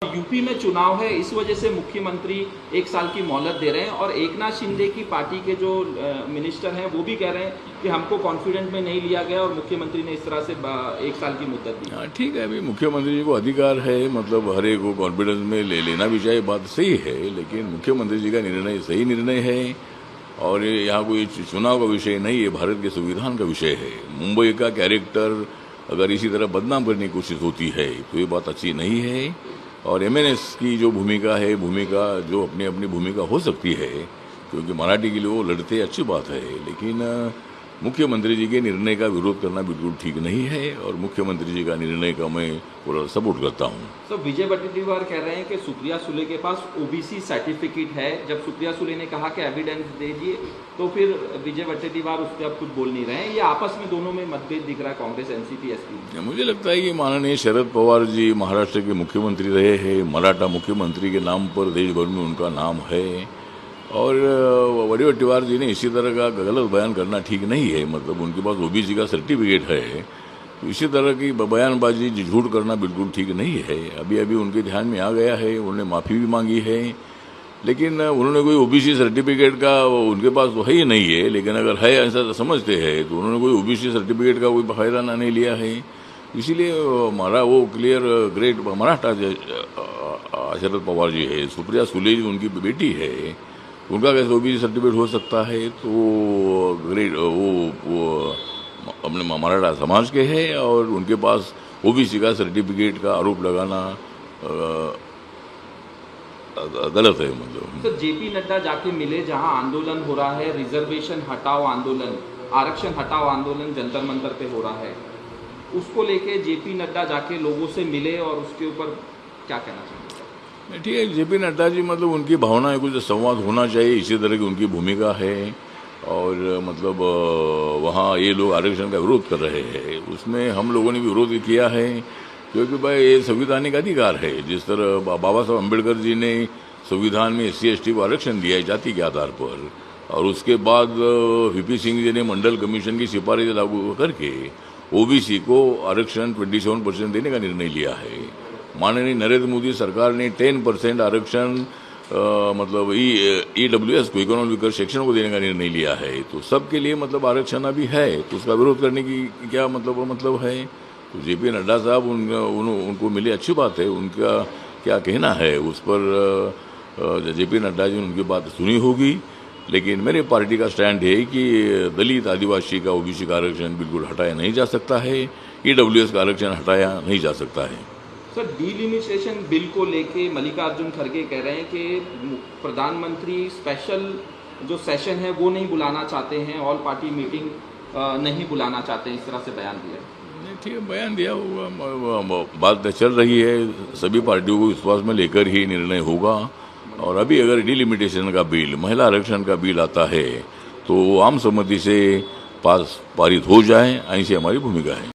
UP में चुनाव है, इस वजह से मुख्यमंत्री 1 साल की मोहलत दे रहे हैं और एकनाथ शिंदे की पार्टी के जो मिनिस्टर हैं वो भी कह रहे हैं कि हमको कॉन्फिडेंट में नहीं लिया गया और मुख्यमंत्री ने इस तरह से 1 साल की मुद्दत दी। हाँ ठीक है, अभी मुख्यमंत्री जी को अधिकार है, मतलब हर एक को कॉन्फिडेंस में ले लेना भी चाहिए, बात सही है, लेकिन मुख्यमंत्री जी का निर्णय सही निर्णय है और यहाँ कोई चुनाव का विषय नहीं है, भारत के संविधान का विषय है। मुंबई का कैरेक्टर अगर इसी तरह बदनाम करने की कोशिश होती है तो ये बात अच्छी नहीं है। और एमएनएस की जो भूमिका है, भूमिका जो अपनी अपनी भूमिका हो सकती है, क्योंकि मराठी के लिए वो लड़ते अच्छी बात है, लेकिन मुख्यमंत्री जी के निर्णय का विरोध करना बिल्कुल ठीक नहीं है और मुख्यमंत्री जी का निर्णय का मैं पूरा सपोर्ट करता हूँ। सर, विजय वडेट्टीवार कह रहे हैं कि सुप्रिया सुले के पास ओबीसी सर्टिफिकेट है। जब सुप्रिया सुले ने कहा कि एविडेंस दीजिए तो फिर विजय वडेट्टीवार उस पर अब कुछ बोल नहीं रहे हैं। ये आपस में दोनों में मतभेद दिख रहा है, कांग्रेस एनसीपी एसपी। मुझे लगता है कि माननीय शरद पवार जी महाराष्ट्र के मुख्यमंत्री रहे हैं, मराठा मुख्यमंत्री के नाम पर देश भर में उनका नाम है और वडेट्टीवार जी ने इसी तरह का गलत बयान करना ठीक नहीं है। मतलब उनके पास ओबीसी का सर्टिफिकेट है, तो इसी तरह की बयानबाजी झूठ करना बिल्कुल ठीक नहीं है। अभी अभी उनके ध्यान में आ गया है, उन्होंने माफ़ी भी मांगी है, लेकिन उन्होंने कोई ओबीसी सर्टिफिकेट का उनके पास तो है ही नहीं है, लेकिन अगर है ऐसा समझते हैं तो उन्होंने कोई ओबीसी सर्टिफिकेट का कोई फायदा नहीं लिया है। इसीलिए हमारा वो क्लियर ग्रेट मराठा शरद पवार जी है, सुप्रिया सुले जी उनकी बेटी है, उनका कैसे ओबीसी सर्टिफिकेट हो सकता है? तो ग्रेट वो अपने मराठा समाज के हैं और उनके पास ओबीसी का सर्टिफिकेट का आरोप लगाना गलत है। मतलब सर, जेपी नड्डा जाके मिले जहां आंदोलन हो रहा है, रिजर्वेशन हटाओ आंदोलन, आरक्षण हटाओ आंदोलन जंतर मंतर पे हो रहा है, उसको लेके जेपी नड्डा जाके लोगों से मिले और उसके ऊपर क्या कहना चाहिए? ठीक है, जेपी नड्डा जी मतलब उनकी भावनाएं कुछ संवाद होना चाहिए, इसी तरह की उनकी भूमिका है और मतलब वहाँ ये लोग आरक्षण का विरोध कर रहे हैं, उसमें हम लोगों ने भी विरोध किया है, क्योंकि भाई ये संवैधानिक अधिकार है। जिस तरह बाबा साहब अम्बेडकर जी ने संविधान में SC ST को आरक्षण दिया है जाति के आधार पर, और उसके बाद VP सिंह जी ने मंडल कमीशन की सिफारिश लागू करके ओबीसी को आरक्षण 27% देने का निर्णय लिया है। माननीय नरेंद्र मोदी सरकार ने 10% आरक्षण मतलब EWS को, इकोनॉमिक वीकर सेक्शन को देने का निर्णय लिया है। तो सबके लिए मतलब आरक्षण अभी है, तो उसका विरोध करने की क्या मतलब है? तो जेपी नड्डा साहब उनको मिले अच्छी बात है, उनका क्या कहना है उस पर जेपी नड्डा जी ने उनकी बात सुनी होगी, लेकिन मेरे पार्टी का स्टैंड है कि दलित आदिवासी का ओबीसी का आरक्षण बिल्कुल हटाया नहीं जा सकता है, EWS का आरक्षण हटाया नहीं जा सकता है। सर, डिलिमिटेशन बिल को लेके मल्लिकार्जुन खड़गे कह रहे हैं कि प्रधानमंत्री स्पेशल जो सेशन है वो नहीं बुलाना चाहते हैं, ऑल पार्टी मीटिंग नहीं बुलाना चाहते हैं, इस तरह से बयान दिया। ठीक है, बयान दिया होगा, बात चल रही है, सभी पार्टियों को विश्वास में लेकर ही निर्णय होगा। और अभी अगर डिलिमिटेशन का बिल, महिला आरक्षण का बिल आता है तो आम सहमति से पारित हो जाए, ऐसी हमारी भूमिका है।